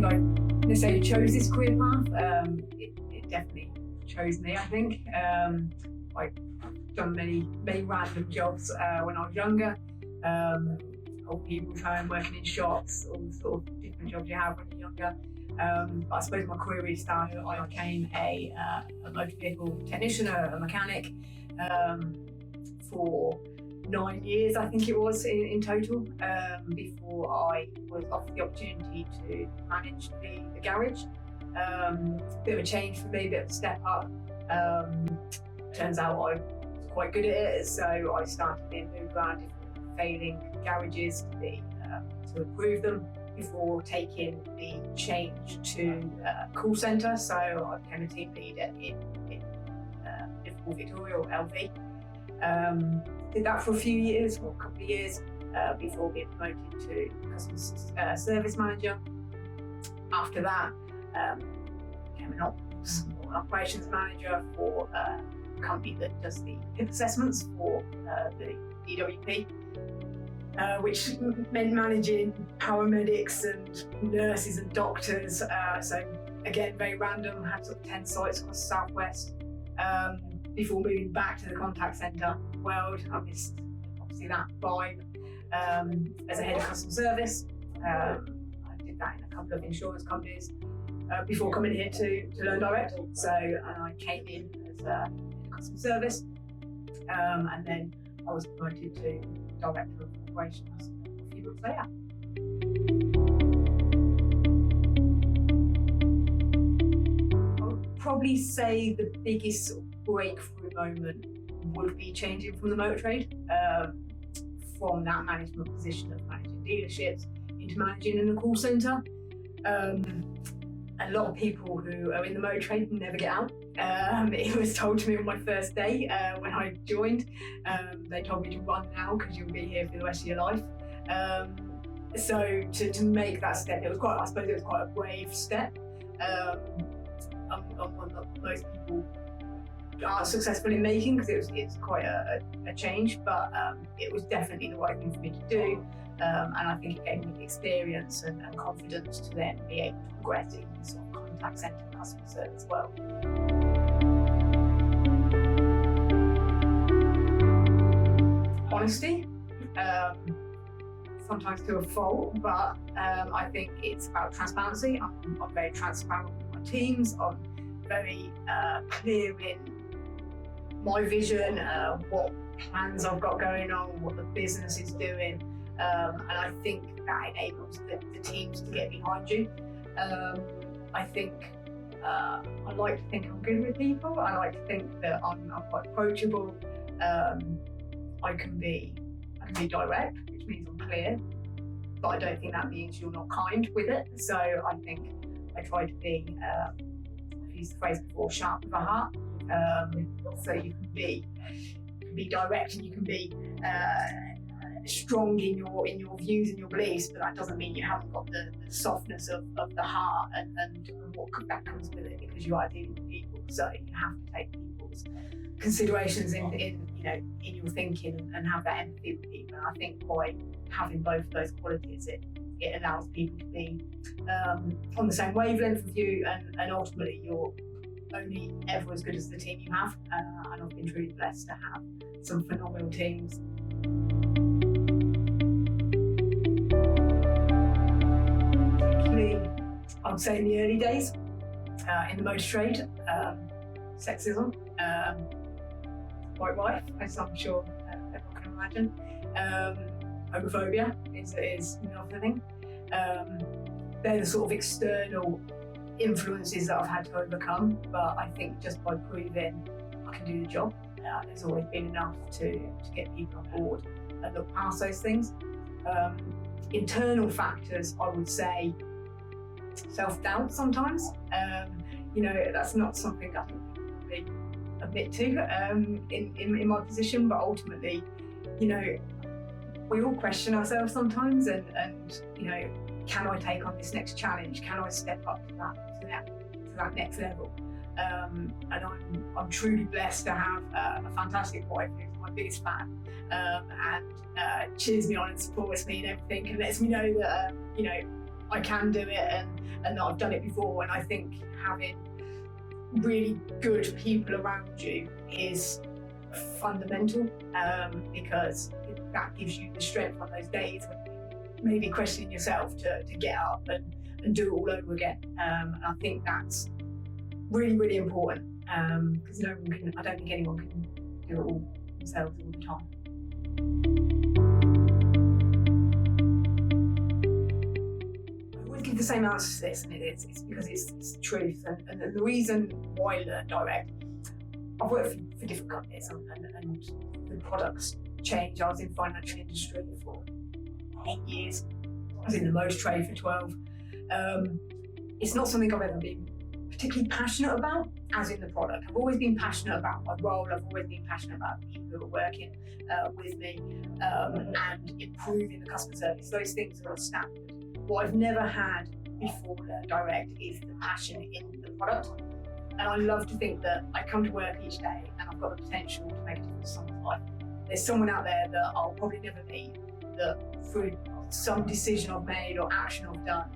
think I necessarily chose this career path. It definitely chose me, I think. I've done many random jobs when I was younger. Old people's home, working in shops, all the sort of different jobs you have when you're younger. But I suppose my career really started. I became a motor vehicle technician, a mechanic, for 9 years, I think it was in total, before I was offered the opportunity to manage the garage. Bit of a change for me, bit of a step up. Turns out I was quite good at it, so I started being moved around different failing garages to improve them before taking the change to call centre. So I became a team leader in Liverpool Victoria, or LV. Did that for a few years, or a couple of years, before being promoted to customer service manager. After that, became an operations manager for a company that does the PIP assessments for the DWP, which meant managing paramedics and nurses and doctors. So again, very random, had sort of 10 sites across the southwest. Before moving back to the contact centre world, I missed obviously that vibe. As a head of customer service, I did that in a couple of insurance companies before coming here to LearnDirect. So I came in as a customer service, and then I was promoted to director of operations a few months later. I would probably say the biggest breakthrough moment would be changing from the motor trade, from that management position of managing dealerships into managing in a call centre. A lot of people who are in the motor trade never get out. It was told to me on my first day when I joined. They told me to run now because you'll be here for the rest of your life. So to make that step, I suppose it was quite a brave step. Most people are successful in making, because it's quite a change, but it was definitely the right thing for me to do, and I think it gave me the experience and confidence to then be able to progress in the sort of contact centre customer service world. Honesty, sometimes to a fault, but I think it's about transparency. I'm very transparent with my teams. I'm very clear in my vision, what plans I've got going on, what the business is doing, and I think that enables the teams to get behind you. I think I like to think I'm good with people. I like to think that I'm quite approachable. I can be direct, which means I'm clear, but I don't think that means you're not kind with it. So I think I try to be, I've used the phrase before, sharp with a heart. So you can be direct, and you can be strong in your views and your beliefs, but that doesn't mean you haven't got the softness of the heart and what that comes with it, because you are dealing with people. So you have to take people's considerations in your thinking and have that empathy with people. And I think by having both of those qualities, it allows people to be on the same wavelength with you, and ultimately you're only ever as good as the team you have, and I've been truly blessed to have some phenomenal teams. Particularly, I would say in the early days, in the motor trade, sexism, white wife, as I'm sure everyone can imagine, homophobia is another thing. They're the sort of external influences that I've had to overcome, but I think just by proving I can do the job, there's always been enough to get people on board and look past those things. Internal factors, I would say self-doubt sometimes. That's not something I think people really admit to in my position, but ultimately, we all question ourselves sometimes, and can I take on this next challenge? Can I step up to that next level? And I'm truly blessed to have a fantastic wife who's my biggest fan, and cheers me on and supports me and everything, and lets me know that I can do it and that I've done it before. And I think having really good people around you is fundamental, because that gives you the strength on those days when you maybe questioning yourself to get up and do it all over again. And I think that's really, really important, because I don't think anyone can do it all themselves all the time. I always give the same answer to this, and it's because it's the truth. And the reason why LearnDirect, I've worked for different companies and the products change. I was in financial industry for 8 years. I was in the motor trade for 12. It's not something I've ever been particularly passionate about, as in the product. I've always been passionate about my role. I've always been passionate about the people who are working with me, and improving the customer service. Those things are standard. What I've never had before LearnDirect is the passion in the product. And I love to think that I come to work each day and I've got the potential to make a difference to someone's life. There's someone out there that I'll probably never meet that through some decision I've made or action I've done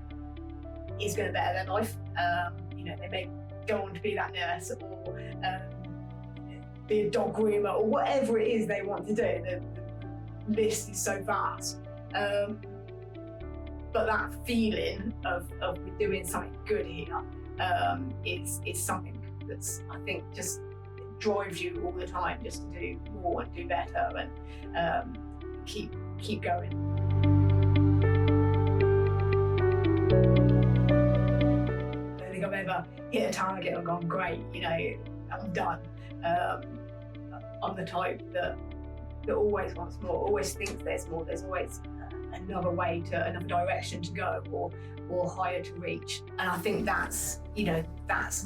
is going to better their life. They may go on to be that nurse or be a dog groomer or whatever it is they want to do. The list is so vast. But that feeling of we're doing something good here is something that's, I think, just drives you all the time just to do more and do better and keep going. I don't think I've ever hit a target and gone, great, I'm done. I'm the type that always wants more, always thinks there's more, there's always another way to, another direction to go or higher to reach. And I think that's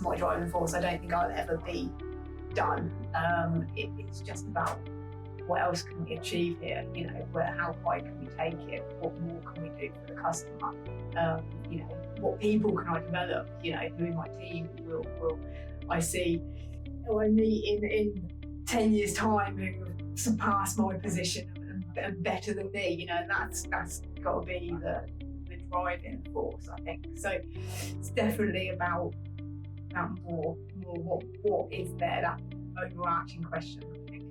my driving force. I don't think I'll ever be done. It's just about what else can we achieve here, how high can we take it, what more can we do for the customer, what people can I develop, who in my team will I see, who I meet in 10 years time who have surpassed my position and better than me, that's got to be the driving force, I think. So it's definitely about more what is there, that overarching question, I think.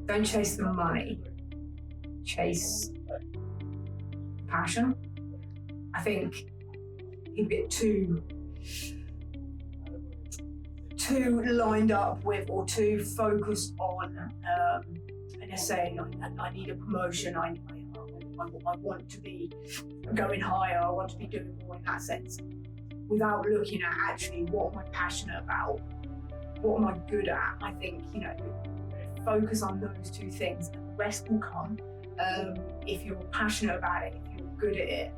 Don't chase the money, chase passion. I think a bit too lined up with or too focused on and saying I need a promotion, I want to be going higher, I want to be doing more in that sense, without looking at actually what am I passionate about, what am I good at. I think focus on those two things and the rest will come. If you're passionate about it, if you're good at it,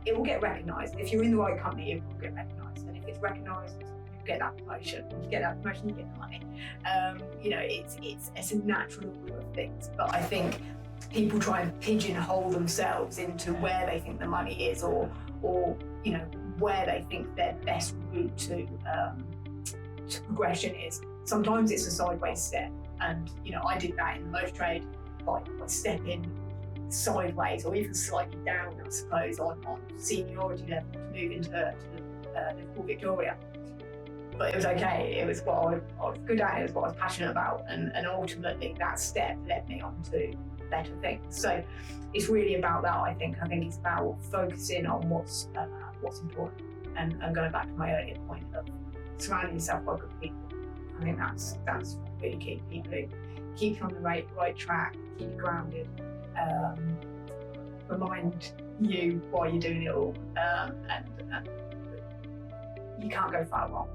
it will get recognised. If you're in the right company, it will get recognised, and if it's recognised, get that promotion. When you get that promotion, you get the money. It's a natural order of things. But I think people try and pigeonhole themselves into where they think the money is, or where they think their best route to progression is. Sometimes it's a sideways step, and I did that in the motor trade by stepping sideways or even slightly down, I suppose, on seniority level to move into Liverpool Victoria. But it was okay. It was what I was good at. It was what I was passionate about, and ultimately that step led me on to better things. So it's really about that. I think it's about focusing on what's important, and going back to my earlier point of surrounding yourself by good people. I think that's really key. People who keep you on the right track, keep you grounded, remind you why you're doing it all, and you can't go far wrong.